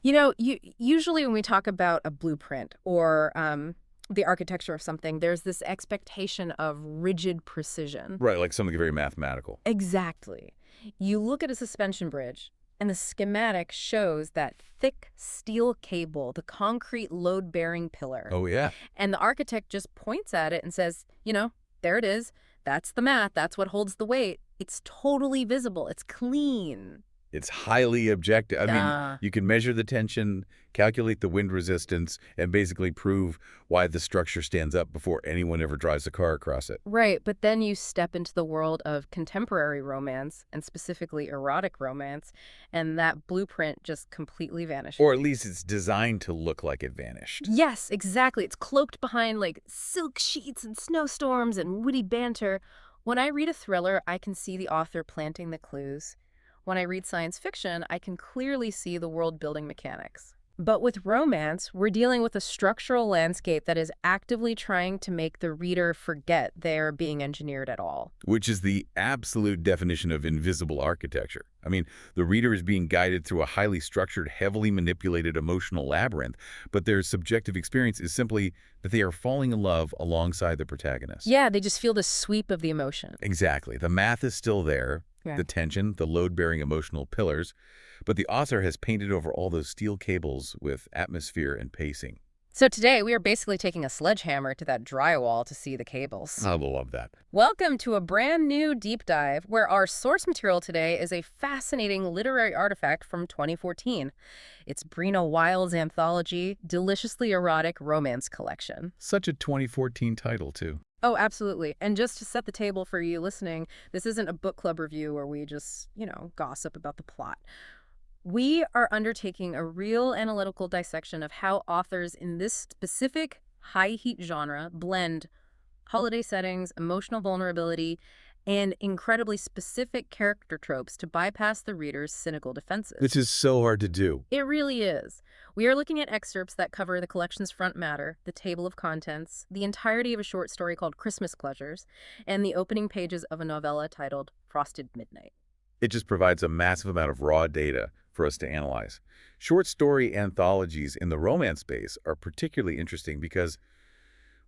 Usually when we talk about a blueprint or the architecture of something, there's this expectation of rigid precision. Right, like something very mathematical. Exactly. You look at a suspension bridge, and the schematic shows that thick steel cable, the concrete load-bearing pillar. Oh, yeah. And the architect just points at it and says, there it is. That's the math. That's what holds the weight. It's totally visible. It's clean. It's highly objective. I mean, Uh, you can measure the tension, calculate the wind resistance, and basically prove why the structure stands up before anyone ever drives a car across it. Right, but then you step into the world of contemporary romance, and specifically erotic romance, and that blueprint just completely vanishes. Or at least it's designed to look like it vanished. Yes, exactly. It's cloaked behind like silk sheets and snowstorms and witty banter. When I read a thriller, I can see the author planting the clues. When I read science fiction, I can clearly see the world-building mechanics. But with romance, we're dealing with a structural landscape that is actively trying to make the reader forget they're being engineered at all. Which is the absolute definition of invisible architecture. I mean, the reader is being guided through a highly structured, heavily manipulated emotional labyrinth, but their subjective experience is simply that they are falling in love alongside the protagonist. Yeah, they just feel the sweep of the emotion. Exactly. The math is still there, Yeah. the tension, the load-bearing emotional pillars, but the author has painted over all those steel cables with atmosphere and pacing. So today, we are basically taking a sledgehammer to that drywall to see the cables. I love that. Welcome to a brand new deep dive where our source material today is a fascinating literary artifact from 2014. It's Breena Wilde's anthology, Deliciously Erotic Romance Collection. Such a 2014 title, too. Oh, absolutely. And just to set the table for you listening, this isn't a book club review where we just, gossip about the plot. We are undertaking a real analytical dissection of how authors in this specific high-heat genre blend holiday settings, emotional vulnerability, and incredibly specific character tropes to bypass the reader's cynical defenses. This is so hard to do. It really is. We are looking at excerpts that cover the collection's front matter, the table of contents, the entirety of a short story called Christmas Pleasures, and the opening pages of a novella titled Frosted Midnight. It just provides a massive amount of raw data for us to analyze. Short story anthologies in the romance space are particularly interesting because,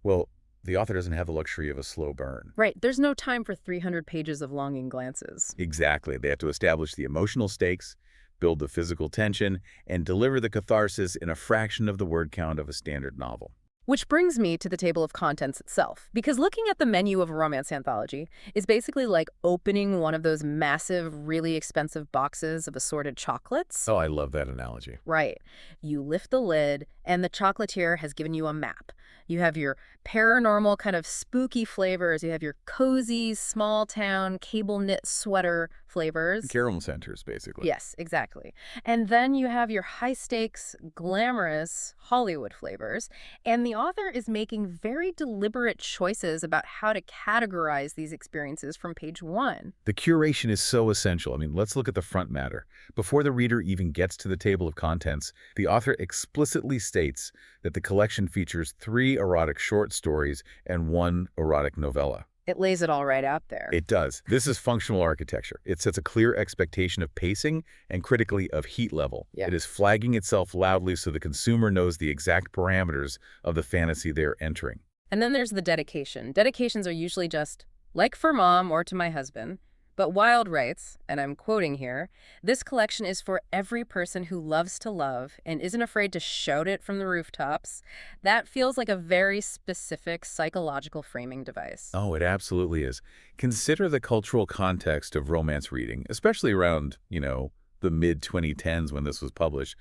well, the author doesn't have the luxury of a slow burn. Right. There's no time for 300 pages of longing glances. Exactly. They have to establish the emotional stakes, build the physical tension, and deliver the catharsis in a fraction of the word count of a standard novel. Which brings me to the table of contents itself. Because looking at the menu of a romance anthology is basically like opening one of those massive, really expensive boxes of assorted chocolates. Oh, I love that analogy. Right. You lift the lid, and the chocolatier has given you a map. You have your paranormal kind of spooky flavors. You have your cozy, small-town, cable-knit sweater flavors. Caramel centers, basically. Yes, exactly. And then you have your high-stakes, glamorous Hollywood flavors. And the author is making very deliberate choices about how to categorize these experiences from page one. The curation is so essential. I mean, let's look at the front matter. Before the reader even gets to the table of contents, the author explicitly states that the collection features 3 erotic short stories and 1 erotic novella. It lays it all right out there. It does. This is functional architecture. It sets a clear expectation of pacing and, critically, of heat level. Yeah. It is flagging itself loudly so the consumer knows the exact parameters of the fantasy they're entering. And then there's the dedication. Dedications are usually just, like for mom or to my husband. But Wilde writes, and I'm quoting here, "This collection is for every person who loves to love and isn't afraid to shout it from the rooftops." That feels like a very specific psychological framing device. Oh, it absolutely is. Consider the cultural context of romance reading, especially around, the mid-2010s when this was published.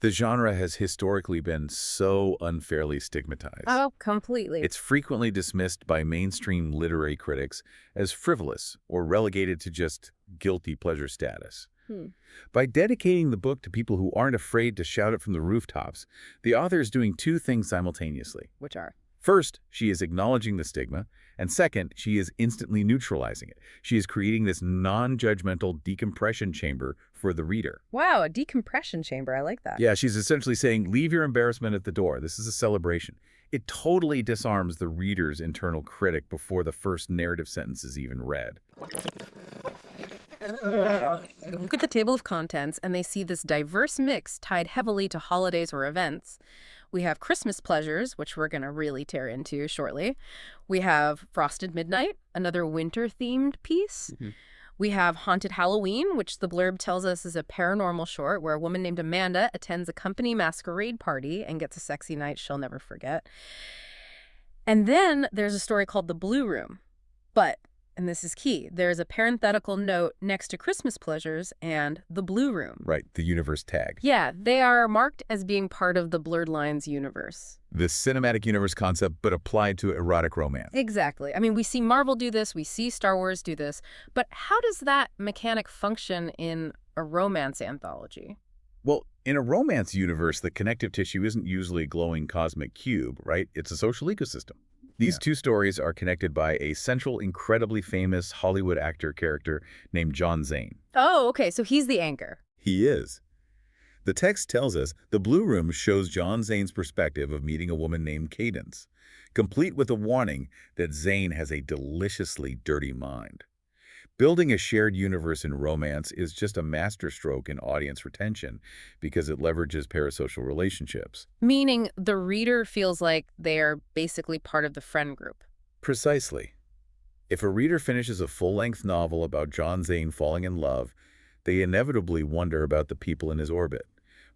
The genre has historically been so unfairly stigmatized. Oh, completely. It's frequently dismissed by mainstream literary critics as frivolous or relegated to just guilty pleasure status. By dedicating the book to people who aren't afraid to shout it from the rooftops, the author is doing 2 things simultaneously. Which are? First, she is acknowledging the stigma, and second, she is instantly neutralizing it. She is creating this non-judgmental decompression chamber for the reader. Wow, a decompression chamber. I like that. Yeah, she's essentially saying, leave your embarrassment at the door. This is a celebration. It totally disarms the reader's internal critic before the first narrative sentence is even read. Look at the table of contents, and they see this diverse mix tied heavily to holidays or events. We have Christmas pleasures, which we're going to really tear into shortly. We have Frosted Midnight, another winter-themed piece. We have Haunted Halloween, which the blurb tells us is a paranormal short where a woman named Amanda attends a company masquerade party and gets a sexy night she'll never forget. And then there's a story called The Blue Room. But, and this is key, there's a parenthetical note next to Christmas pleasures and The Blue Room. Right, the universe tag. Yeah, they are marked as being part of the Blurred Lines universe. The cinematic universe concept, but applied to erotic romance. Exactly. I mean, we see Marvel do this, we see Star Wars do this, but how does that mechanic function in a romance anthology? Well, in a romance universe, the connective tissue isn't usually a glowing cosmic cube, right? It's a social ecosystem. These two stories are connected by a central, incredibly famous Hollywood actor character named John Zane. Oh, okay, so he's the anchor. He is. The text tells us the Blue Room shows John Zane's perspective of meeting a woman named Cadence, complete with a warning that Zane has a deliciously dirty mind. Building a shared universe in romance is just a masterstroke in audience retention because it leverages parasocial relationships. Meaning the reader feels like they are basically part of the friend group. Precisely. If a reader finishes a full-length novel about John Zane falling in love, they inevitably wonder about the people in his orbit.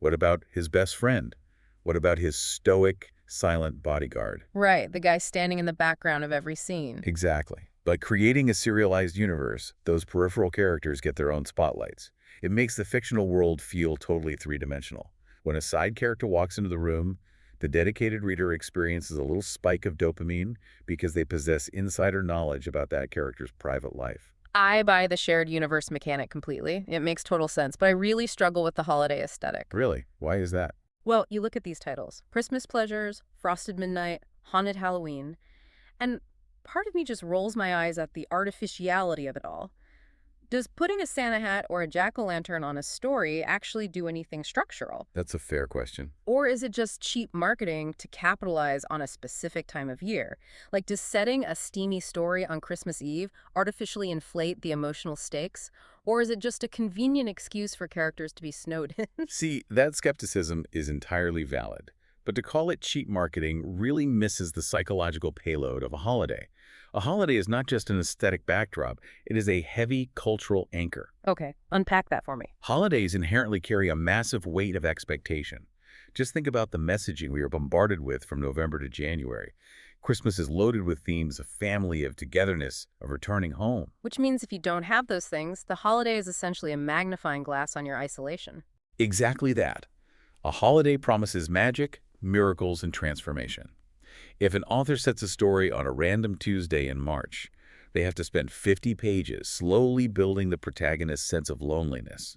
What about his best friend? What about his stoic, silent bodyguard? Right, the guy standing in the background of every scene. Exactly. By creating a serialized universe, those peripheral characters get their own spotlights. It makes the fictional world feel totally three-dimensional. When a side character walks into the room, the dedicated reader experiences a little spike of dopamine because they possess insider knowledge about that character's private life. I buy the shared universe mechanic completely. It makes total sense, but I really struggle with the holiday aesthetic. Really? Why is that? Well, you look at these titles. Christmas Pleasures, Frosted Midnight, Haunted Halloween, and part of me just rolls my eyes at the artificiality of it all. Does putting a Santa hat or a jack-o'-lantern on a story actually do anything structural? That's a fair question. Or is it just cheap marketing to capitalize on a specific time of year? Like, does setting a steamy story on Christmas Eve artificially inflate the emotional stakes? Or is it just a convenient excuse for characters to be snowed in? See, that skepticism is entirely valid. But to call it cheap marketing really misses the psychological payload of a holiday. A holiday is not just an aesthetic backdrop, it is a heavy cultural anchor. Okay, unpack that for me. Holidays inherently carry a massive weight of expectation. Just think about the messaging we are bombarded with from November to January. Christmas is loaded with themes of family, of togetherness, of returning home. Which means if you don't have those things, the holiday is essentially a magnifying glass on your isolation. Exactly that. A holiday promises magic, miracles, and transformation. If an author sets a story on a random Tuesday in March, they have to spend 50 pages slowly building the protagonist's sense of loneliness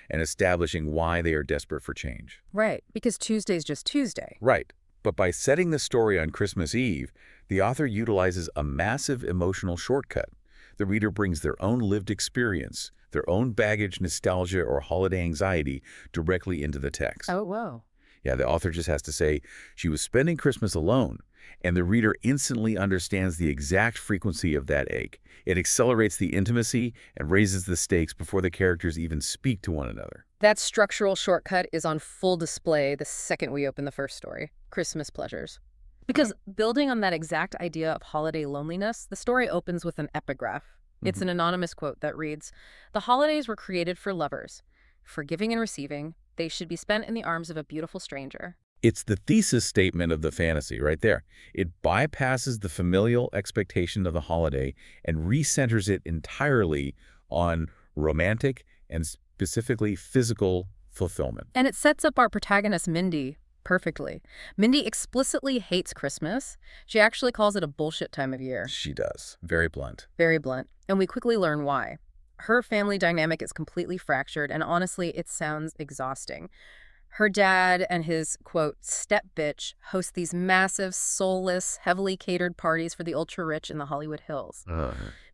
and establishing why they are desperate for change. Right, because Tuesday's just Tuesday. Right. But by setting the story on Christmas Eve, the author utilizes a massive emotional shortcut. The reader brings their own lived experience, their own baggage, nostalgia, or holiday anxiety directly into the text. Oh, whoa. Yeah, the author just has to say, she was spending Christmas alone, and the reader instantly understands the exact frequency of that ache. It accelerates the intimacy and raises the stakes before the characters even speak to one another. That structural shortcut is on full display the second we open the first story, Christmas Pleasures. Because building on that exact idea of holiday loneliness, the story opens with an epigraph. It's an anonymous quote that reads, "The holidays were created for lovers. For giving and receiving, they should be spent in the arms of a beautiful stranger." It's the thesis statement of the fantasy right there. It bypasses the familial expectation of the holiday and recenters it entirely on romantic and specifically physical fulfillment. And it sets up our protagonist, Mindy, perfectly. Mindy explicitly hates Christmas. She actually calls it a bullshit time of year. She does. Very blunt. Very blunt. And we quickly learn why. Her family dynamic is completely fractured, and honestly, it sounds exhausting. Her dad and his, quote, step bitch host these massive, soulless, heavily catered parties for the ultra-rich in the Hollywood Hills.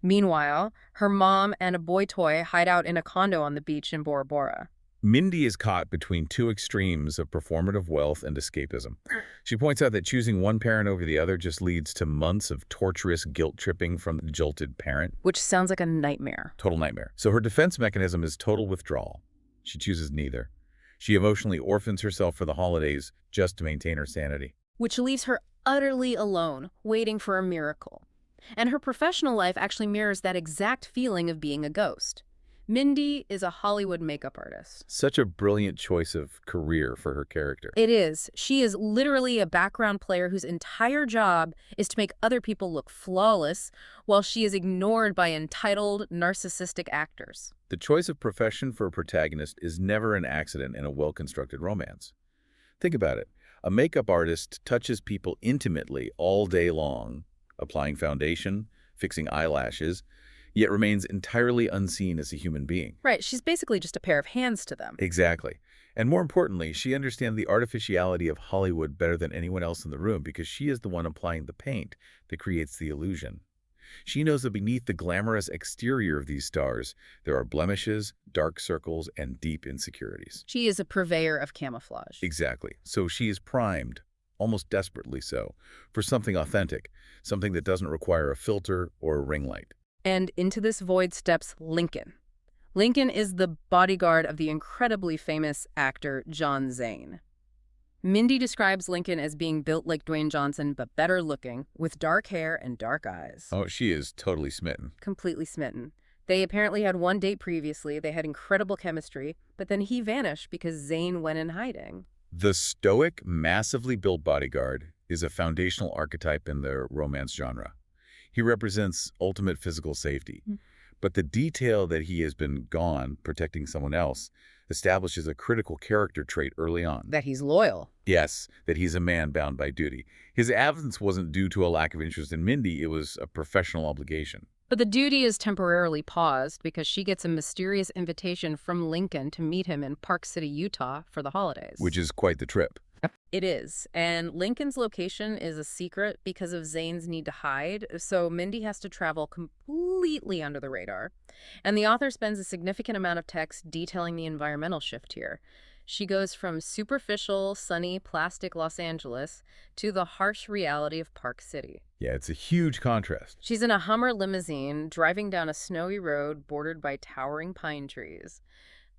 Meanwhile, her mom and a boy toy hide out in a condo on the beach in Bora Bora. Mindy is caught between two extremes of performative wealth and escapism. She points out that choosing one parent over the other just leads to months of torturous guilt-tripping from the jilted parent. Which sounds like a nightmare. Total nightmare. So her defense mechanism is total withdrawal. She chooses neither. She emotionally orphans herself for the holidays just to maintain her sanity. Which leaves her utterly alone, waiting for a miracle. And her professional life actually mirrors that exact feeling of being a ghost. Mindy is a Hollywood makeup artist. Such a brilliant choice of career for her character. It is. She is literally a background player whose entire job is to make other people look flawless, while she is ignored by entitled, narcissistic actors. The choice of profession for a protagonist is never an accident in a well-constructed romance. Think about it. A makeup artist touches people intimately all day long, applying foundation, fixing eyelashes, yet remains entirely unseen as a human being. Right, she's basically just a pair of hands to them. Exactly. And more importantly, she understands the artificiality of Hollywood better than anyone else in the room because she is the one applying the paint that creates the illusion. She knows that beneath the glamorous exterior of these stars, there are blemishes, dark circles, and deep insecurities. She is a purveyor of camouflage. Exactly. So she is primed, almost desperately so, for something authentic, something that doesn't require a filter or a ring light. And into this void steps Lincoln. Lincoln is the bodyguard of the incredibly famous actor John Zane. Mindy describes Lincoln as being built like Dwayne Johnson, but better looking, with dark hair and dark eyes. Oh, she is totally smitten. Completely smitten. They apparently had one date previously, they had incredible chemistry, but then he vanished because Zane went in hiding. The stoic, massively built bodyguard is a foundational archetype in the romance genre. He represents ultimate physical safety. But the detail that he has been gone protecting someone else establishes a critical character trait early on. That he's loyal. Yes, that he's a man bound by duty. His absence wasn't due to a lack of interest in Mindy, it was a professional obligation. But the duty is temporarily paused because she gets a mysterious invitation from Lincoln to meet him in Park City, Utah for the holidays. Which is quite the trip. It is. And Lincoln's location is a secret because of Zane's need to hide, so Mindy has to travel completely under the radar. And the author spends a significant amount of text detailing the environmental shift here. She goes from superficial, sunny, plastic Los Angeles to the harsh reality of Park City. Yeah, it's a huge contrast. She's in a Hummer limousine, driving down a snowy road bordered by towering pine trees.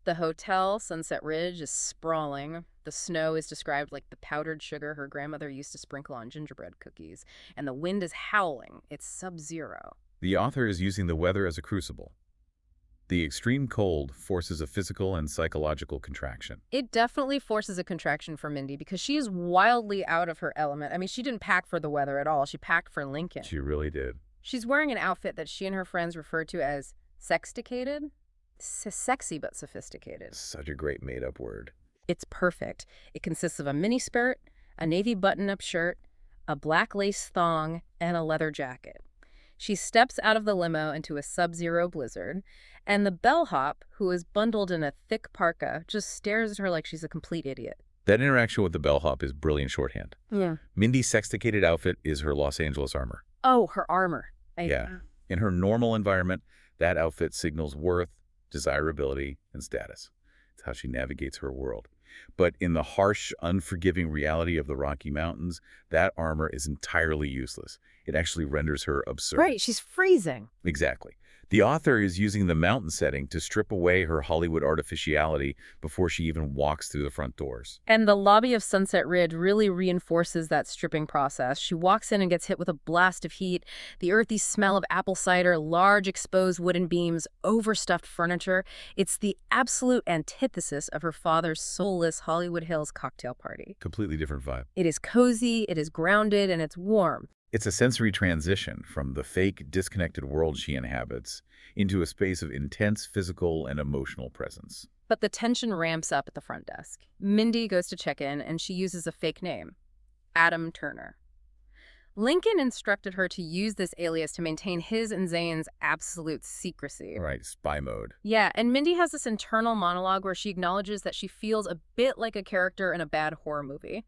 The hotel, Sunset Ridge, is sprawling. The snow is described like the powdered sugar her grandmother used to sprinkle on gingerbread cookies. And the wind is howling. It's sub-zero. The author is using the weather as a crucible. The extreme cold forces a physical and psychological contraction. It definitely forces a contraction for Mindy because she is wildly out of her element. I mean, she didn't pack for the weather at all. She packed for Lincoln. She really did. She's wearing an outfit that she and her friends refer to as sexticated. Sexy but sophisticated. Such a great made-up word. It's perfect. It consists of a mini skirt, a navy button-up shirt, a black lace thong, and a leather jacket. She steps out of the limo into a sub-zero blizzard, and the bellhop, who is bundled in a thick parka, just stares at her like she's a complete idiot. That interaction with the bellhop is brilliant shorthand. Yeah. Mindy's sexticated outfit is her Los Angeles armor. Oh, her armor. Yeah. In her normal environment, that outfit signals worth, desirability, and status. It's how she navigates her world. But in the harsh, unforgiving reality of the Rocky Mountains, that armor is entirely useless. It actually renders her absurd. Right, she's freezing. Exactly. The author is using the mountain setting to strip away her Hollywood artificiality before she even walks through the front doors. And the lobby of Sunset Ridge really reinforces that stripping process. She walks in and gets hit with a blast of heat, the earthy smell of apple cider, large exposed wooden beams, overstuffed furniture. It's the absolute antithesis of her father's soulless Hollywood Hills cocktail party. Completely different vibe. It is cozy, it is grounded, and it's warm. It's a sensory transition from the fake, disconnected world she inhabits into a space of intense physical and emotional presence. But the tension ramps up at the front desk. Mindy goes to check in, and she uses a fake name, Adam Turner. Lincoln instructed her to use this alias to maintain his and Zane's absolute secrecy. Right, spy mode. Yeah, and Mindy has this internal monologue where she acknowledges that she feels a bit like a character in a bad horror movie.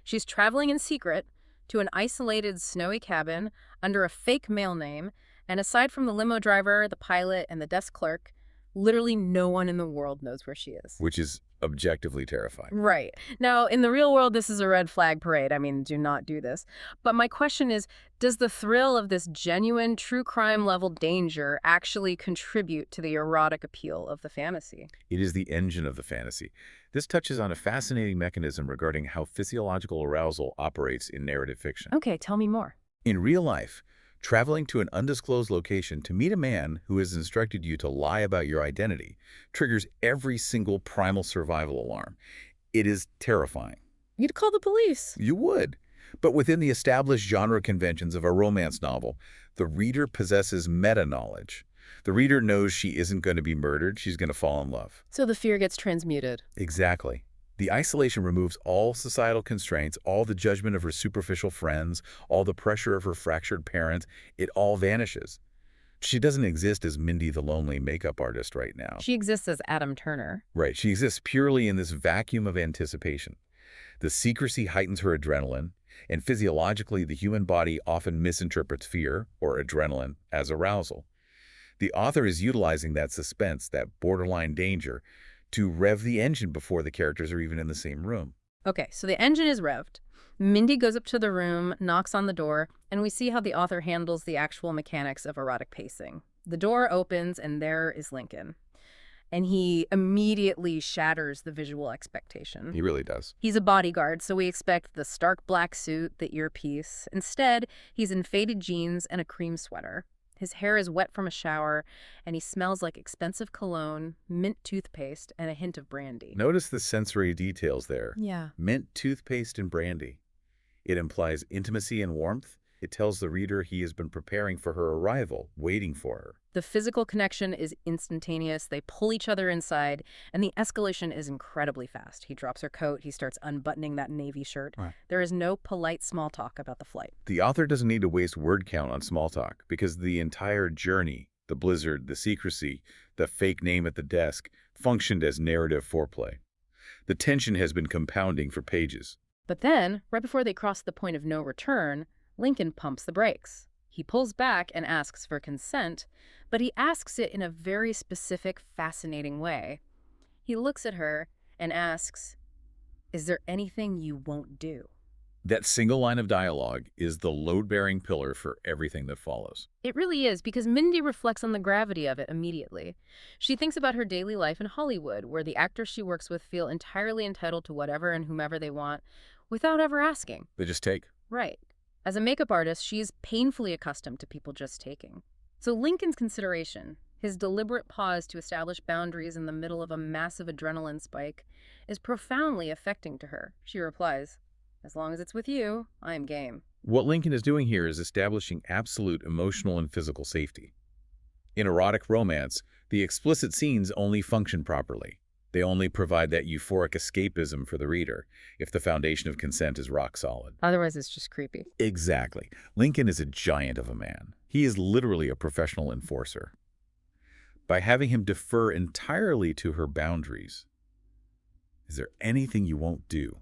She's traveling in secret to an isolated snowy cabin under a fake male name, and aside from the limo driver, the pilot, and the desk clerk, Literally no one in the world knows where she is. Which is objectively terrifying. Right. Now, in the real world, this is a red flag parade. I mean, do not do this. But my question is, does the thrill of this genuine true crime level danger actually contribute to the erotic appeal of the fantasy? It is the engine of the fantasy. This touches on a fascinating mechanism regarding how physiological arousal operates in narrative fiction. Okay, tell me more. In real life, traveling to an undisclosed location to meet a man who has instructed you to lie about your identity triggers every single primal survival alarm. It is terrifying. You'd call the police. You would. But within the established genre conventions of a romance novel, the reader possesses meta-knowledge. The reader knows she isn't going to be murdered, she's going to fall in love. So the fear gets transmuted. Exactly. The isolation removes all societal constraints, all the judgment of her superficial friends, all the pressure of her fractured parents. It all vanishes. She doesn't exist as Mindy the lonely makeup artist right now. She exists as Adam Turner. Right. She exists purely in this vacuum of anticipation. The secrecy heightens her adrenaline, and physiologically the human body often misinterprets fear, or adrenaline, as arousal. The author is utilizing that suspense, that borderline danger, to rev the engine before the characters are even in the same room. Okay, so the engine is revved. Mindy goes up to the room, knocks on the door, and we see how the author handles the actual mechanics of erotic pacing. The door opens, and there is Lincoln. And he immediately shatters the visual expectation. He really does. He's a bodyguard, so we expect the stark black suit, the earpiece. Instead, he's in faded jeans and a cream sweater. His hair is wet from a shower, and he smells like expensive cologne, mint toothpaste, and a hint of brandy. Notice the sensory details there. Yeah. Mint toothpaste and brandy. It implies intimacy and warmth. It tells the reader he has been preparing for her arrival, waiting for her. The physical connection is instantaneous. They pull each other inside, and the escalation is incredibly fast. He drops her coat. He starts unbuttoning that navy shirt. Right. There is no polite small talk about the flight. The author doesn't need to waste word count on small talk because the entire journey, the blizzard, the secrecy, the fake name at the desk, functioned as narrative foreplay. The tension has been compounding for pages. But then, right before they cross the point of no return, Lincoln pumps the brakes. He pulls back and asks for consent, but he asks it in a very specific, fascinating way. He looks at her and asks, "Is there anything you won't do?" That single line of dialogue is the load-bearing pillar for everything that follows. It really is, because Mindy reflects on the gravity of it immediately. She thinks about her daily life in Hollywood, where the actors she works with feel entirely entitled to whatever and whomever they want, without ever asking. They just take. Right. As a makeup artist, she is painfully accustomed to people just taking. So Lincoln's consideration, his deliberate pause to establish boundaries in the middle of a massive adrenaline spike, is profoundly affecting to her. She replies, "As long as it's with you, I am game." What Lincoln is doing here is establishing absolute emotional and physical safety. In erotic romance, the explicit scenes only function properly. They only provide that euphoric escapism for the reader if the foundation of consent is rock solid. Otherwise, it's just creepy. Exactly. Lincoln is a giant of a man. He is literally a professional enforcer. By having him defer entirely to her boundaries, is there anything you won't do?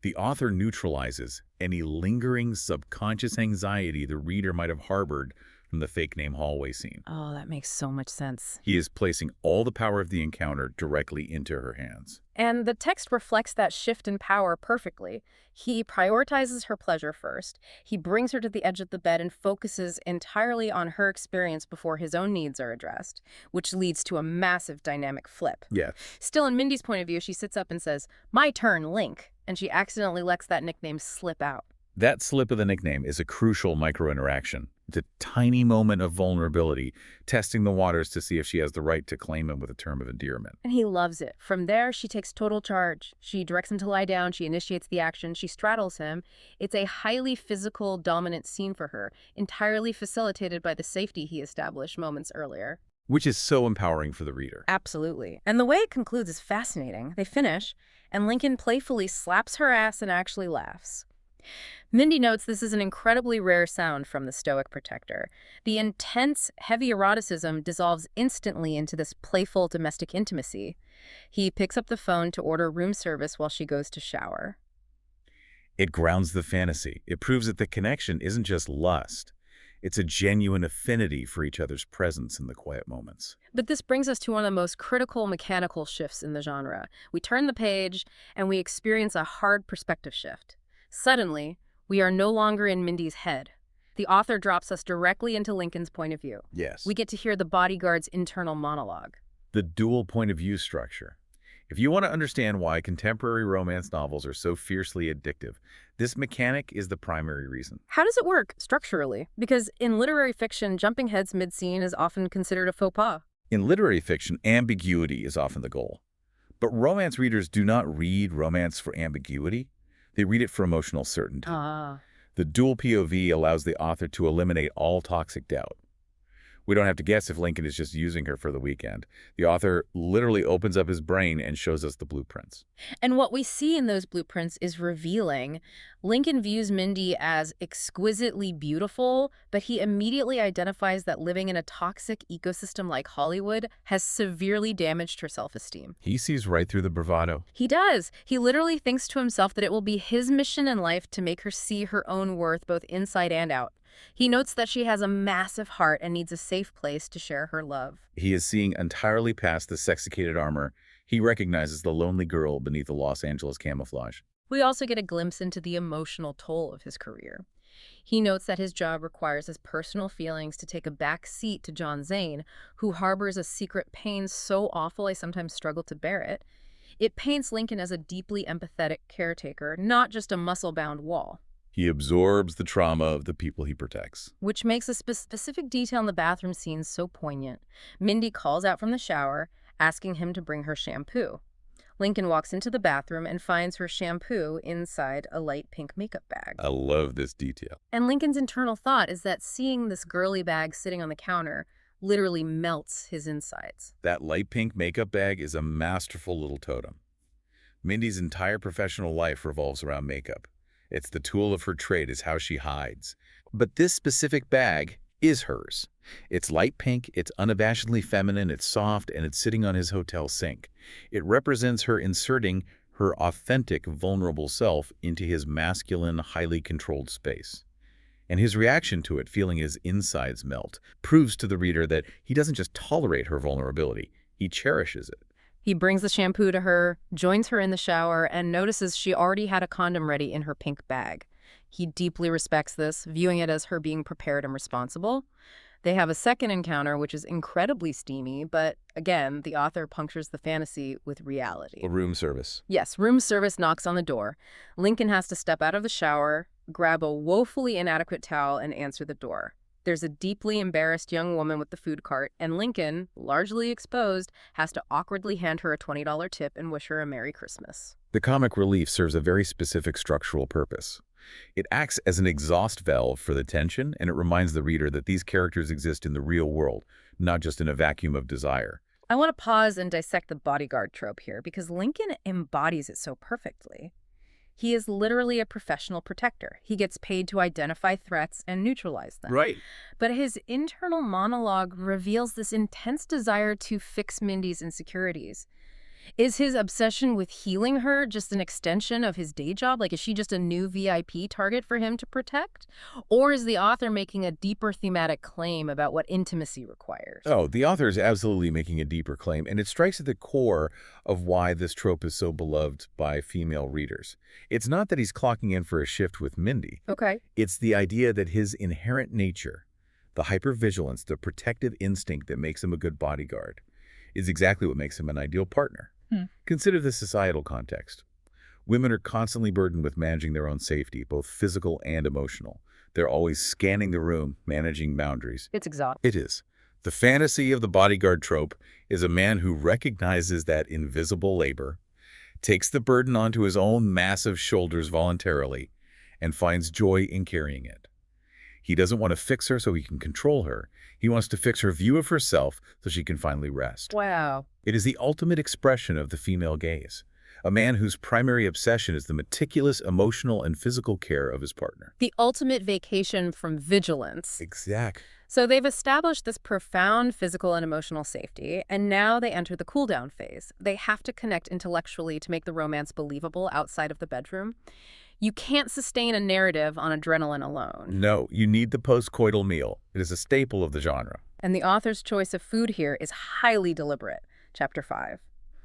The author neutralizes any lingering subconscious anxiety the reader might have harbored from the fake name hallway scene. Oh, that makes so much sense. He is placing all the power of the encounter directly into her hands. And the text reflects that shift in power perfectly. He prioritizes her pleasure first. He brings her to the edge of the bed and focuses entirely on her experience before his own needs are addressed, which leads to a massive dynamic flip. Yeah. Still, in Mindy's point of view, she sits up and says, "My turn, Link," and she accidentally lets that nickname slip out. That slip of the nickname is a crucial micro-interaction. It's a tiny moment of vulnerability, testing the waters to see if she has the right to claim him with a term of endearment. And he loves it. From there, she takes total charge. She directs him to lie down. She initiates the action. She straddles him. It's a highly physical, dominant scene for her, entirely facilitated by the safety he established moments earlier. Which is so empowering for the reader. Absolutely. And the way it concludes is fascinating. They finish, and Lincoln playfully slaps her ass and actually laughs. Mindy notes this is an incredibly rare sound from the Stoic protector. The intense, heavy eroticism dissolves instantly into this playful domestic intimacy. He picks up the phone to order room service while she goes to shower. It grounds the fantasy. It proves that the connection isn't just lust. It's a genuine affinity for each other's presence in the quiet moments. But this brings us to one of the most critical mechanical shifts in the genre. We turn the page, and we experience a hard perspective shift. Suddenly, we are no longer in Mindy's head. The author drops us directly into Lincoln's point of view. Yes. We get to hear the bodyguard's internal monologue. The dual point of view structure. If you want to understand why contemporary romance novels are so fiercely addictive, this mechanic is the primary reason. How does it work structurally? Because in literary fiction, jumping heads mid-scene is often considered a faux pas. In literary fiction, ambiguity is often the goal. But romance readers do not read romance for ambiguity. They read it for emotional certainty. The dual POV allows the author to eliminate all toxic doubt. We don't have to guess if Lincoln is just using her for the weekend. The author literally opens up his brain and shows us the blueprints. And what we see in those blueprints is revealing. Lincoln views Mindy as exquisitely beautiful, but he immediately identifies that living in a toxic ecosystem like Hollywood has severely damaged her self-esteem. He sees right through the bravado. He does. He literally thinks to himself that it will be his mission in life to make her see her own worth both inside and out. He notes that she has a massive heart and needs a safe place to share her love. He is seeing entirely past the sexicated armor. He recognizes the lonely girl beneath the Los Angeles camouflage. We also get a glimpse into the emotional toll of his career. He notes that his job requires his personal feelings to take a back seat to John Zane, who harbors a secret pain so awful I sometimes struggle to bear it. It paints Lincoln as a deeply empathetic caretaker, not just a muscle-bound wall. He absorbs the trauma of the people he protects. Which makes a specific detail in the bathroom scene so poignant. Mindy calls out from the shower, asking him to bring her shampoo. Lincoln walks into the bathroom and finds her shampoo inside a light pink makeup bag. I love this detail. And Lincoln's internal thought is that seeing this girly bag sitting on the counter literally melts his insides. That light pink makeup bag is a masterful little totem. Mindy's entire professional life revolves around makeup. It's the tool of her trade, is how she hides. But this specific bag is hers. It's light pink, it's unabashedly feminine, it's soft, and it's sitting on his hotel sink. It represents her inserting her authentic, vulnerable self into his masculine, highly controlled space. And his reaction to it, feeling his insides melt, proves to the reader that he doesn't just tolerate her vulnerability, he cherishes it. He brings the shampoo to her, joins her in the shower, and notices she already had a condom ready in her pink bag. He deeply respects this, viewing it as her being prepared and responsible. They have a second encounter, which is incredibly steamy, but again, the author punctures the fantasy with reality. A room service. Yes, room service knocks on the door. Lincoln has to step out of the shower, grab a woefully inadequate towel, and answer the door. There's a deeply embarrassed young woman with the food cart, and Lincoln, largely exposed, has to awkwardly hand her a $20 tip and wish her a Merry Christmas. The comic relief serves a very specific structural purpose. It acts as an exhaust valve for the tension, and it reminds the reader that these characters exist in the real world, not just in a vacuum of desire. I want to pause and dissect the bodyguard trope here, because Lincoln embodies it so perfectly. He is literally a professional protector. He gets paid to identify threats and neutralize them. Right. But his internal monologue reveals this intense desire to fix Mindy's insecurities. Is his obsession with healing her just an extension of his day job? Like, is she just a new VIP target for him to protect? Or is the author making a deeper thematic claim about what intimacy requires? Oh, the author is absolutely making a deeper claim, and it strikes at the core of why this trope is so beloved by female readers. It's not that he's clocking in for a shift with Mindy. Okay. It's the idea that his inherent nature, the hypervigilance, the protective instinct that makes him a good bodyguard, is exactly what makes him an ideal partner. Consider the societal context. Women are constantly burdened with managing their own safety, both physical and emotional. They're always scanning the room, managing boundaries. It's exhausting. It is. The fantasy of the bodyguard trope is a man who recognizes that invisible labor, takes the burden onto his own massive shoulders voluntarily, and finds joy in carrying it. He doesn't want to fix her so he can control her. He wants to fix her view of herself so she can finally rest. Wow. It is the ultimate expression of the female gaze. A man whose primary obsession is the meticulous emotional and physical care of his partner. The ultimate vacation from vigilance. Exact. So they've established this profound physical and emotional safety, and now they enter the cool-down phase. They have to connect intellectually to make the romance believable outside of the bedroom. You can't sustain a narrative on adrenaline alone. No, you need the postcoital meal. It is a staple of the genre. And the author's choice of food here is highly deliberate. Chapter 5.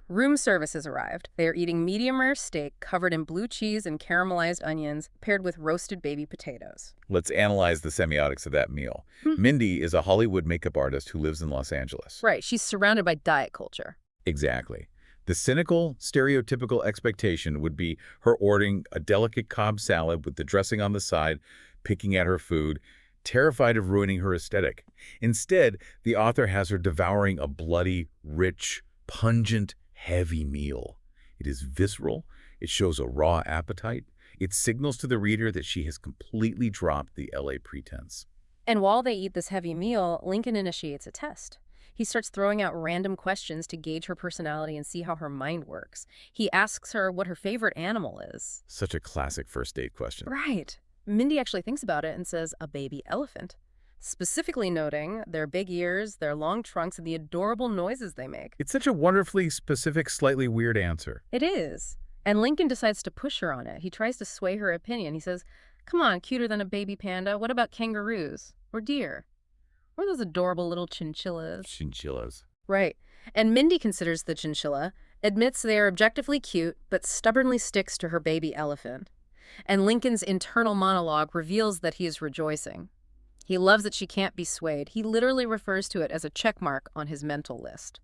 Room service has arrived. They are eating medium-rare steak covered in blue cheese and caramelized onions paired with roasted baby potatoes. Let's analyze the semiotics of that meal. Mindy is a Hollywood makeup artist who lives in Los Angeles. Right, she's surrounded by diet culture. Exactly. The cynical, stereotypical expectation would be her ordering a delicate Cobb salad with the dressing on the side, picking at her food, terrified of ruining her aesthetic. Instead, the author has her devouring a bloody, rich, pungent, heavy meal. It is visceral. It shows a raw appetite. It signals to the reader that she has completely dropped the LA pretense. And while they eat this heavy meal, Lincoln initiates a test. He starts throwing out random questions to gauge her personality and see how her mind works. He asks her what her favorite animal is. Such a classic first date question. Right. Mindy actually thinks about it and says a baby elephant, specifically noting their big ears, their long trunks, and the adorable noises they make. It's such a wonderfully specific, slightly weird answer. It is. And Lincoln decides to push her on it. He tries to sway her opinion. He says, come on, cuter than a baby panda. What about kangaroos? Or deer? Or those adorable little chinchillas? Chinchillas. Right. And Mindy considers the chinchilla, admits they are objectively cute, but stubbornly sticks to her baby elephant. And Lincoln's internal monologue reveals that he is rejoicing. He loves that she can't be swayed. He literally refers to it as a check mark on his mental list.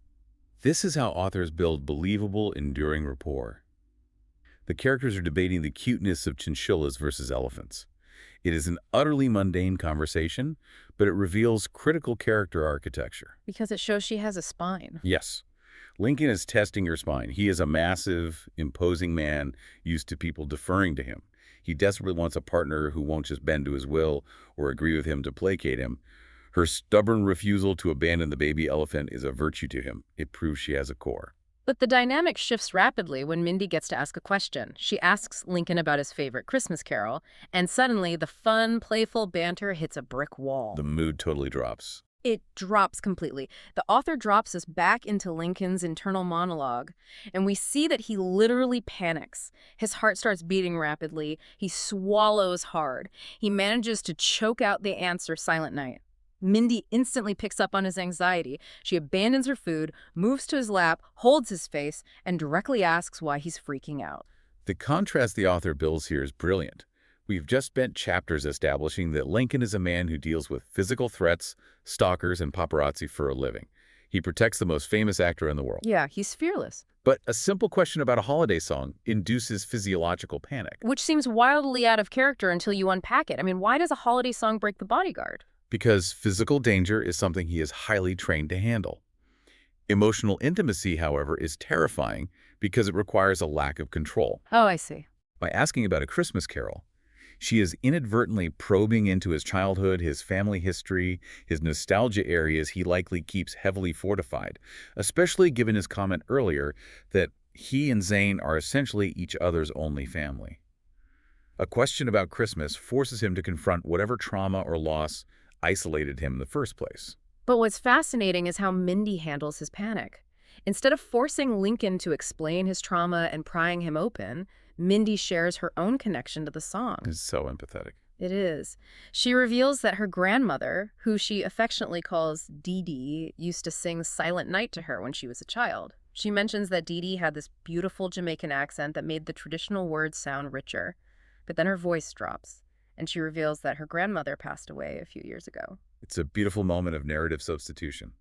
This is how authors build believable, enduring rapport. The characters are debating the cuteness of chinchillas versus elephants. It is an utterly mundane conversation, but it reveals critical character architecture. Because it shows she has a spine. Yes. Lincoln is testing her spine. He is a massive, imposing man used to people deferring to him. He desperately wants a partner who won't just bend to his will or agree with him to placate him. Her stubborn refusal to abandon the baby elephant is a virtue to him. It proves she has a core. But the dynamic shifts rapidly when Mindy gets to ask a question. She asks Lincoln about his favorite Christmas carol, and suddenly the fun, playful banter hits a brick wall. The mood totally drops. It drops completely. The author drops us back into Lincoln's internal monologue, and we see that he literally panics. His heart starts beating rapidly. He swallows hard. He manages to choke out the answer, Silent Night. Mindy instantly picks up on his anxiety. She abandons her food, moves to his lap, holds his face, and directly asks why he's freaking out. The contrast the author builds here is brilliant. We've just spent chapters establishing that Lincoln is a man who deals with physical threats, stalkers, and paparazzi for a living. He protects the most famous actor in the world. Yeah, he's fearless. But a simple question about a holiday song induces physiological panic. Which seems wildly out of character until you unpack it. I mean, why does a holiday song break the bodyguard? Because physical danger is something he is highly trained to handle. Emotional intimacy, however, is terrifying because it requires a lack of control. Oh, I see. By asking about A Christmas Carol, she is inadvertently probing into his childhood, his family history, his nostalgia areas he likely keeps heavily fortified, especially given his comment earlier that he and Zane are essentially each other's only family. A question about Christmas forces him to confront whatever trauma or loss isolated him in the first place. But what's fascinating is how Mindy handles his panic. Instead of forcing Lincoln to explain his trauma and prying him open, Mindy shares her own connection to the song. It's so empathetic. It is. She reveals that her grandmother, who she affectionately calls Dee Dee, used to sing Silent Night to her when she was a child. She mentions that Dee Dee had this beautiful Jamaican accent that made the traditional words sound richer. But then her voice drops, and she reveals that her grandmother passed away a few years ago. It's a beautiful moment of narrative substitution.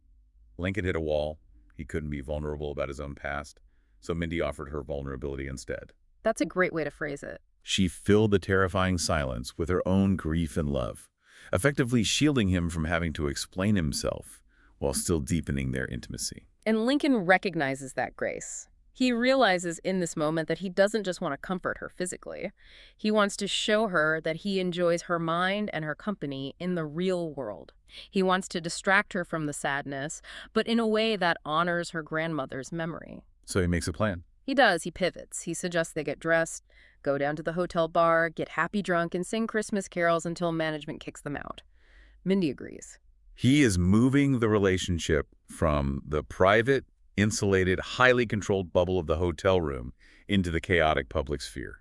Lincoln hit a wall. He couldn't be vulnerable about his own past, so Mindy offered her vulnerability instead. That's a great way to phrase it. She filled the terrifying silence with her own grief and love, effectively shielding him from having to explain himself while still deepening their intimacy. And Lincoln recognizes that grace. He realizes in this moment that he doesn't just want to comfort her physically. He wants to show her that he enjoys her mind and her company in the real world. He wants to distract her from the sadness, but in a way that honors her grandmother's memory. So he makes a plan. He does. He pivots. He suggests they get dressed, go down to the hotel bar, get happy drunk, and sing Christmas carols until management kicks them out. Mindy agrees. He is moving the relationship from the private, insulated, highly controlled bubble of the hotel room into the chaotic public sphere.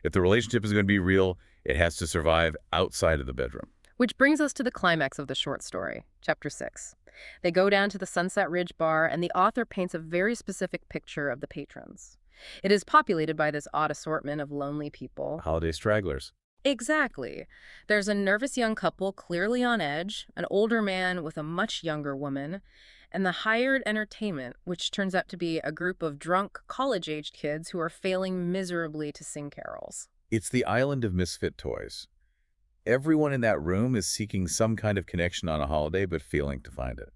If the relationship is going to be real, it has to survive outside of the bedroom. Which brings us to the climax of the short story, Chapter 6. They go down to the Sunset Ridge bar, and the author paints a very specific picture of the patrons. It is populated by this odd assortment of lonely people. Holiday stragglers. Exactly. There's a nervous young couple clearly on edge, an older man with a much younger woman, and the hired entertainment, which turns out to be a group of drunk, college-aged kids who are failing miserably to sing carols. It's the island of misfit toys. Everyone in that room is seeking some kind of connection on a holiday but failing to find it.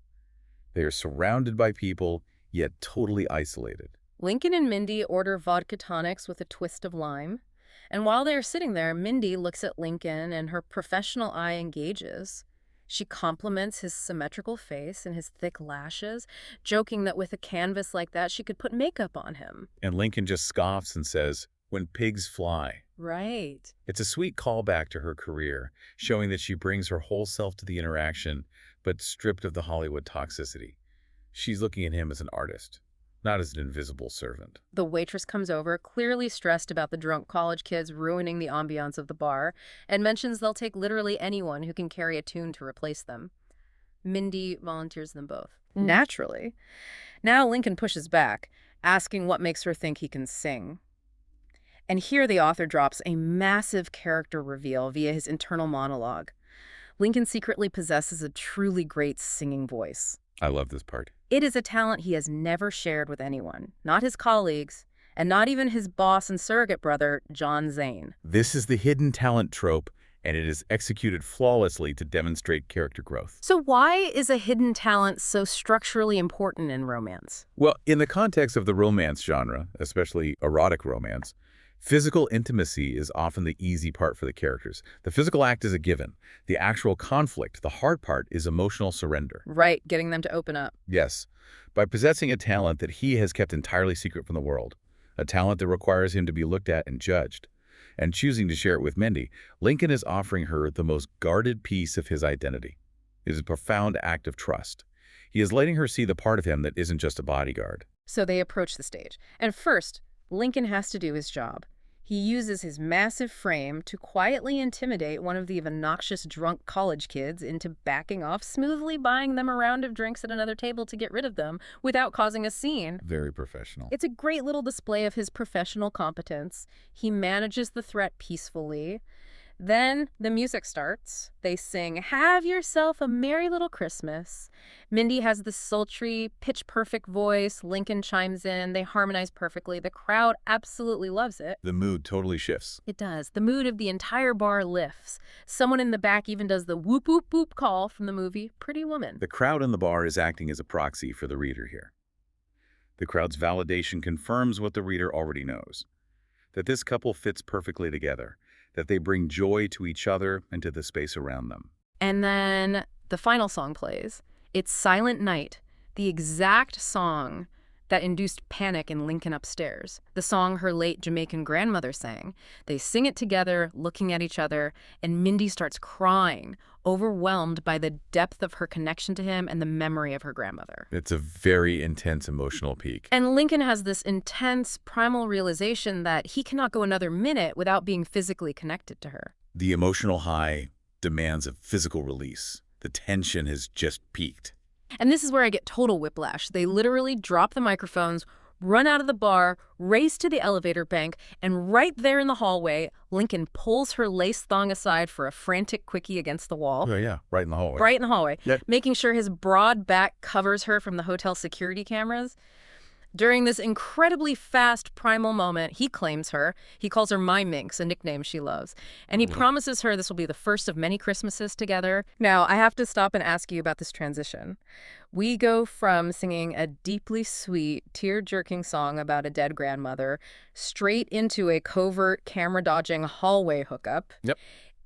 They are surrounded by people, yet totally isolated. Lincoln and Mindy order vodka tonics with a twist of lime. And while they are sitting there, Mindy looks at Lincoln and her professional eye engages. She compliments his symmetrical face and his thick lashes, joking that with a canvas like that, she could put makeup on him. And Lincoln just scoffs and says, "When pigs fly." Right. It's a sweet callback to her career, showing that she brings her whole self to the interaction, but stripped of the Hollywood toxicity. She's looking at him as an artist, not as an invisible servant. The waitress comes over, clearly stressed about the drunk college kids ruining the ambiance of the bar, and mentions they'll take literally anyone who can carry a tune to replace them. Mindy volunteers them both. Naturally. Now Lincoln pushes back, asking what makes her think he can sing. And here the author drops a massive character reveal via his internal monologue. Lincoln secretly possesses a truly great singing voice. I love this part. It is a talent he has never shared with anyone, not his colleagues, and not even his boss and surrogate brother, John Zane. This is the hidden talent trope, and it is executed flawlessly to demonstrate character growth. So why is a hidden talent so structurally important in romance? Well, in the context of the romance genre, especially erotic romance, physical intimacy is often the easy part for the characters. The physical act is a given. The actual conflict, the hard part, is emotional surrender. Right, getting them to open up. Yes, by possessing a talent that he has kept entirely secret from the world, a talent that requires him to be looked at and judged, and choosing to share it with Mindy, Lincoln is offering her the most guarded piece of his identity. It is a profound act of trust. He is letting her see the part of him that isn't just a bodyguard. So they approach the stage. And first, Lincoln has to do his job. He uses his massive frame to quietly intimidate one of the obnoxious drunk college kids into backing off, smoothly buying them a round of drinks at another table to get rid of them without causing a scene. Very professional. It's a great little display of his professional competence. He manages the threat peacefully. Then the music starts. They sing, "Have yourself a merry little Christmas." Mindy has this sultry, pitch-perfect voice. Lincoln chimes in. They harmonize perfectly. The crowd absolutely loves it. The mood totally shifts. It does. The mood of the entire bar lifts. Someone in the back even does the whoop, whoop, whoop call from the movie Pretty Woman. The crowd in the bar is acting as a proxy for the reader here. The crowd's validation confirms what the reader already knows, that this couple fits perfectly together, that they bring joy to each other and to the space around them. And then the final song plays. It's Silent Night, the exact song that induced panic in Lincoln upstairs, the song her late Jamaican grandmother sang. They sing it together, looking at each other, and Mindy starts crying, overwhelmed by the depth of her connection to him and the memory of her grandmother. It's a very intense emotional peak. And Lincoln has this intense, primal realization that he cannot go another minute without being physically connected to her. The emotional high demands a physical release. The tension has just peaked. And this is where I get total whiplash. They literally drop the microphones, run out of the bar, race to the elevator bank, and right there in the hallway, Lincoln pulls her lace thong aside for a frantic quickie against the wall. Oh, yeah, right in the hallway. Right in the hallway, Yep. making sure his broad back covers her from the hotel security cameras. During this incredibly fast primal moment, he claims her. He calls her My Minx, a nickname she loves. And he promises her this will be the first of many Christmases together. Now, I have to stop and ask you about this transition. We go from singing a deeply sweet, tear-jerking song about a dead grandmother straight into a covert, camera-dodging hallway hookup. Yep.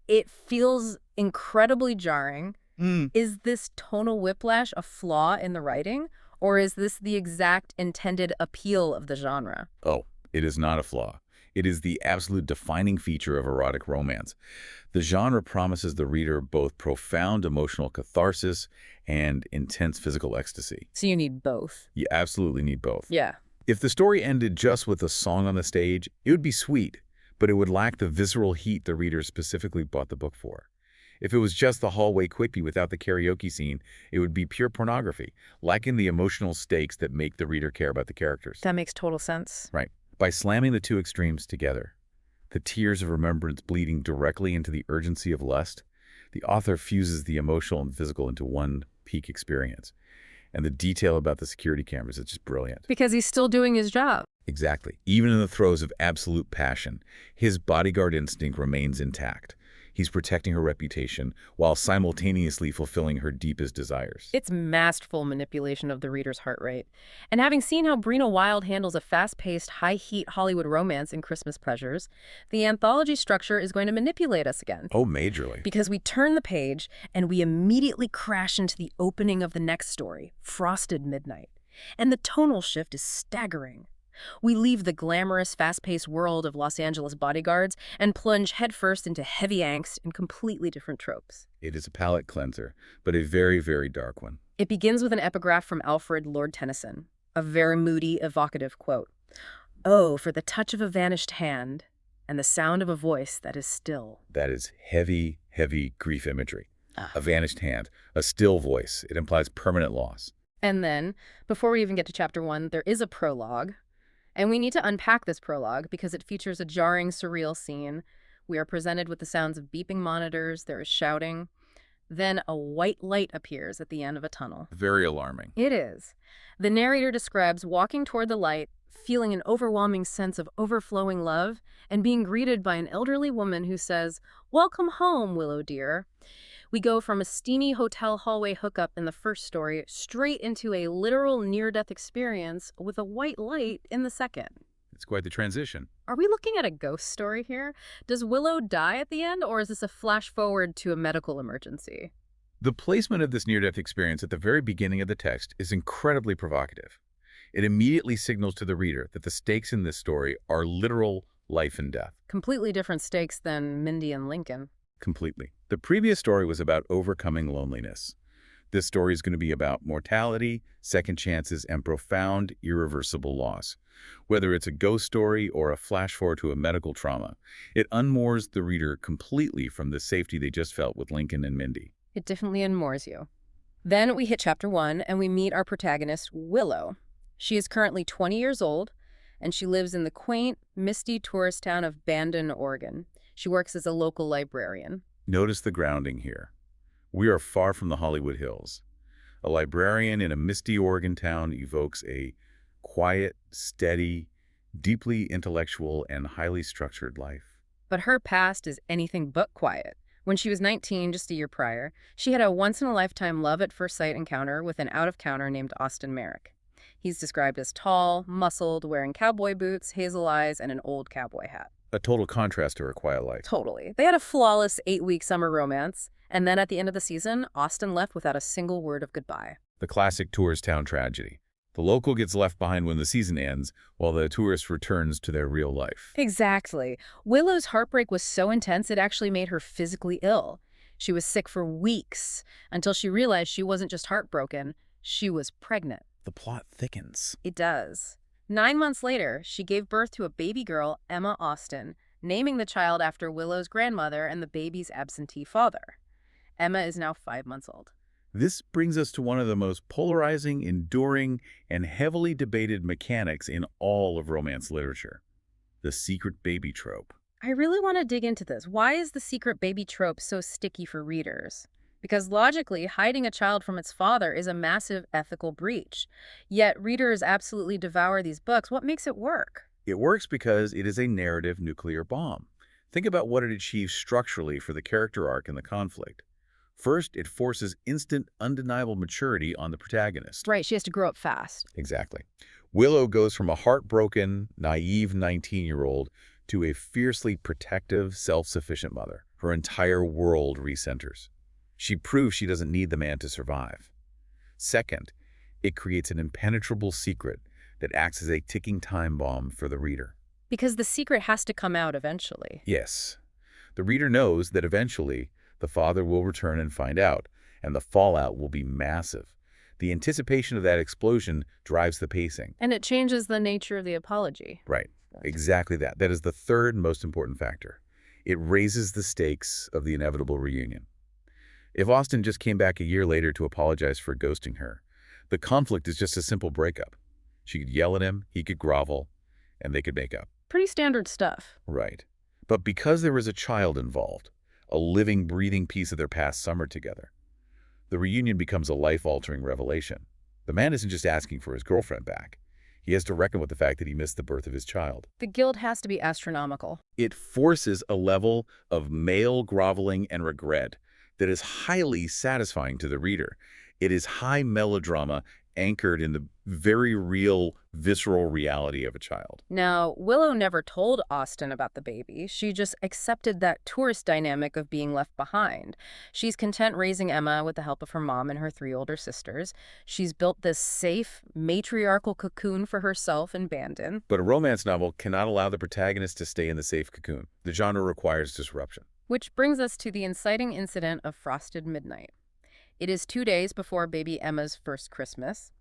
It feels incredibly jarring. Is this tonal whiplash a flaw in the writing? Or is this the exact intended appeal of the genre? Oh, it is not a flaw. It is the absolute defining feature of erotic romance. The genre promises the reader both profound emotional catharsis and intense physical ecstasy. So you need both. You absolutely need both. Yeah. If the story ended just with a song on the stage, it would be sweet, but it would lack the visceral heat the reader specifically bought the book for. If it was just the hallway quickie without the karaoke scene, it would be pure pornography, lacking the emotional stakes that make the reader care about the characters. That makes total sense. Right. By slamming the two extremes together, the tears of remembrance bleeding directly into the urgency of lust, the author fuses the emotional and physical into one peak experience. And the detail about the security cameras is just brilliant. Because he's still doing his job. Exactly. Even in the throes of absolute passion, his bodyguard instinct remains intact. He's protecting her reputation while simultaneously fulfilling her deepest desires. It's masterful manipulation of the reader's heart rate. And having seen how Breena Wilde handles a fast-paced, high-heat Hollywood romance in Christmas Pleasures, the anthology structure is going to manipulate us again. Oh, majorly. Because we turn the page and we immediately crash into the opening of the next story, Frosted Midnight. And the tonal shift is staggering. We leave the glamorous, fast-paced world of Los Angeles bodyguards and plunge headfirst into heavy angst and completely different tropes. It is a palate cleanser, but a very, very dark one. It begins with an epigraph from Alfred Lord Tennyson, a very moody, evocative quote. "Oh, for the touch of a vanished hand and the sound of a voice that is still." That is heavy, heavy grief imagery. A vanished hand, a still voice. It implies permanent loss. And then, before we even get to chapter 1, there is a prologue. And we need to unpack this prologue because it features a jarring, surreal scene. We are presented with the sounds of beeping monitors, there is shouting. Then a white light appears at the end of a tunnel. Very alarming. It is. The narrator describes walking toward the light, feeling an overwhelming sense of overflowing love, and being greeted by an elderly woman who says, "Welcome home, Willow dear." We go from a steamy hotel hallway hookup in the first story straight into a literal near-death experience with a white light in the second. It's quite the transition. Are we looking at a ghost story here? Does Willow die at the end, or is this a flash forward to a medical emergency? The placement of this near-death experience at the very beginning of the text is incredibly provocative. It immediately signals to the reader that the stakes in this story are literal life and death. Completely different stakes than Mindy and Lincoln. Completely. The previous story was about overcoming loneliness. This story is going to be about mortality, second chances, and profound, irreversible loss. Whether it's a ghost story or a flash forward to a medical trauma, it unmoors the reader completely from the safety they just felt with Lincoln and Mindy. It definitely unmoors you. Then we hit chapter 1 and we meet our protagonist, Willow. She is currently 20 years old, and she lives in the quaint, misty tourist town of Bandon, Oregon. She works as a local librarian. Notice the grounding here. We are far from the Hollywood Hills. A librarian in a misty Oregon town evokes a quiet, steady, deeply intellectual, and highly structured life. But her past is anything but quiet. When she was 19, just a year prior, she had a once-in-a-lifetime love-at-first-sight encounter with an out-of-counter named Austin Merrick. He's described as tall, muscled, wearing cowboy boots, hazel eyes, and an old cowboy hat. A total contrast to her quiet life. Totally. They had a flawless 8-week summer romance, and then at the end of the season, Austin left without a single word of goodbye. The classic tourist town tragedy. The local gets left behind when the season ends, while the tourist returns to their real life. Exactly. Willow's heartbreak was so intense it actually made her physically ill. She was sick for weeks, until she realized she wasn't just heartbroken, she was pregnant. The plot thickens. It does. 9 months later, she gave birth to a baby girl, Emma Austin, naming the child after Willow's grandmother and the baby's absentee father. Emma is now 5 months old. This brings us to one of the most polarizing, enduring, and heavily debated mechanics in all of romance literature: the secret baby trope. I really want to dig into this. Why is the secret baby trope so sticky for readers? Because logically, hiding a child from its father is a massive ethical breach. Yet readers absolutely devour these books. What makes it work? It works because it is a narrative nuclear bomb. Think about what it achieves structurally for the character arc and the conflict. First, it forces instant, undeniable maturity on the protagonist. Right, she has to grow up fast. Exactly. Willow goes from a heartbroken, naive 19-year-old to a fiercely protective, self-sufficient mother. Her entire world recenters. She proves she doesn't need the man to survive. Second, it creates an impenetrable secret that acts as a ticking time bomb for the reader. Because the secret has to come out eventually. Yes. The reader knows that eventually the father will return and find out, and the fallout will be massive. The anticipation of that explosion drives the pacing. And it changes the nature of the apology. Right. Exactly that. That is the third most important factor. It raises the stakes of the inevitable reunion. If Austen just came back a year later to apologize for ghosting her, the conflict is just a simple breakup. She could yell at him, he could grovel, and they could make up. Pretty standard stuff. Right. But because there was a child involved, a living, breathing piece of their past summer together, the reunion becomes a life-altering revelation. The man isn't just asking for his girlfriend back. He has to reckon with the fact that he missed the birth of his child. The guilt has to be astronomical. It forces a level of male groveling and regret that is highly satisfying to the reader. It is high melodrama anchored in the very real, visceral reality of a child. Now, Willow never told Austen about the baby. She just accepted that tourist dynamic of being left behind. She's content raising Emma with the help of her mom and her 3 older sisters. She's built this safe, matriarchal cocoon for herself in Bandon. But a romance novel cannot allow the protagonist to stay in the safe cocoon. The genre requires disruption. Which brings us to the inciting incident of Frosted Midnight. It is 2 days before baby Emma's first Christmas.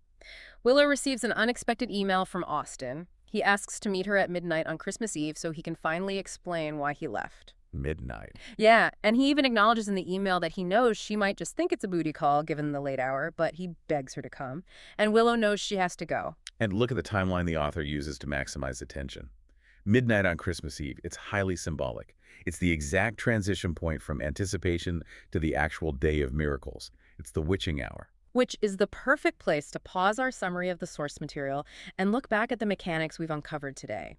Willow receives an unexpected email from Austen. He asks to meet her at midnight on Christmas Eve so he can finally explain why he left. Midnight. Yeah, and he even acknowledges in the email that he knows she might just think it's a booty call given the late hour, but he begs her to come. And Willow knows she has to go. And look at the timeline the author uses to maximize attention. Midnight on Christmas Eve. It's highly symbolic. It's the exact transition point from anticipation to the actual day of miracles. It's the witching hour. Which is the perfect place to pause our summary of the source material and look back at the mechanics we've uncovered today.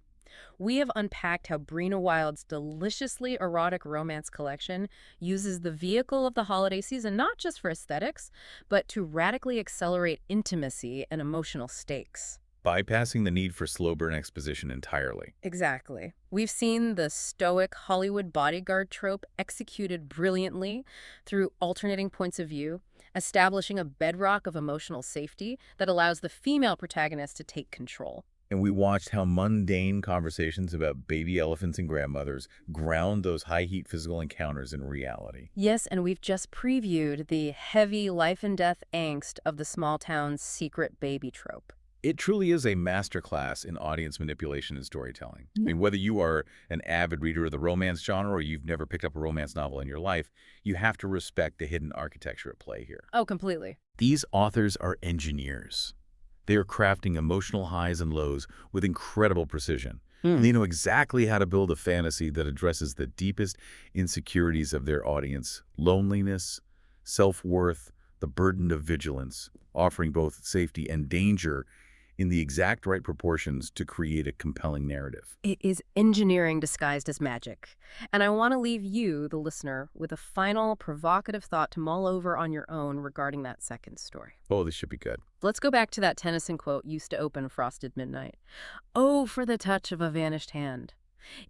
We have unpacked how Breena Wilde's Deliciously Erotic Romance Collection uses the vehicle of the holiday season not just for aesthetics, but to radically accelerate intimacy and emotional stakes. Bypassing the need for slow burn exposition entirely. Exactly. We've seen the stoic Hollywood bodyguard trope executed brilliantly through alternating points of view, establishing a bedrock of emotional safety that allows the female protagonist to take control. And we watched how mundane conversations about baby elephants and grandmothers ground those high-heat physical encounters in reality. Yes, and we've just previewed the heavy life-and-death angst of the small town's secret baby trope. It truly is a masterclass in audience manipulation and storytelling. I mean, whether you are an avid reader of the romance genre or you've never picked up a romance novel in your life, you have to respect the hidden architecture at play here. Oh, completely. These authors are engineers. They are crafting emotional highs and lows with incredible precision. And they know exactly how to build a fantasy that addresses the deepest insecurities of their audience: loneliness, self-worth, the burden of vigilance, offering both safety and danger in the exact right proportions to create a compelling narrative. It is engineering disguised as magic. And I want to leave you, the listener, with a final provocative thought to mull over on your own regarding that second story. Oh, this should be good. Let's go back to that Tennyson quote used to open Frosted Midnight. "Oh, for the touch of a vanished hand."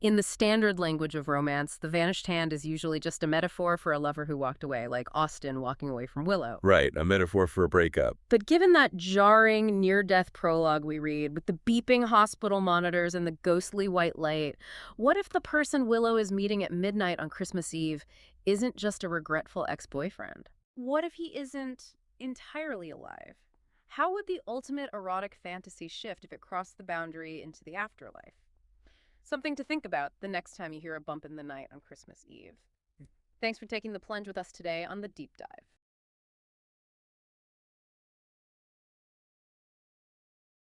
In the standard language of romance, the vanished hand is usually just a metaphor for a lover who walked away, like Austen walking away from Willow. Right, a metaphor for a breakup. But given that jarring near-death prologue we read, with the beeping hospital monitors and the ghostly white light, what if the person Willow is meeting at midnight on Christmas Eve isn't just a regretful ex-boyfriend? What if he isn't entirely alive? How would the ultimate erotic fantasy shift if it crossed the boundary into the afterlife? Something to think about the next time you hear a bump in the night on Christmas Eve. Thanks for taking the plunge with us today on The Deep Dive.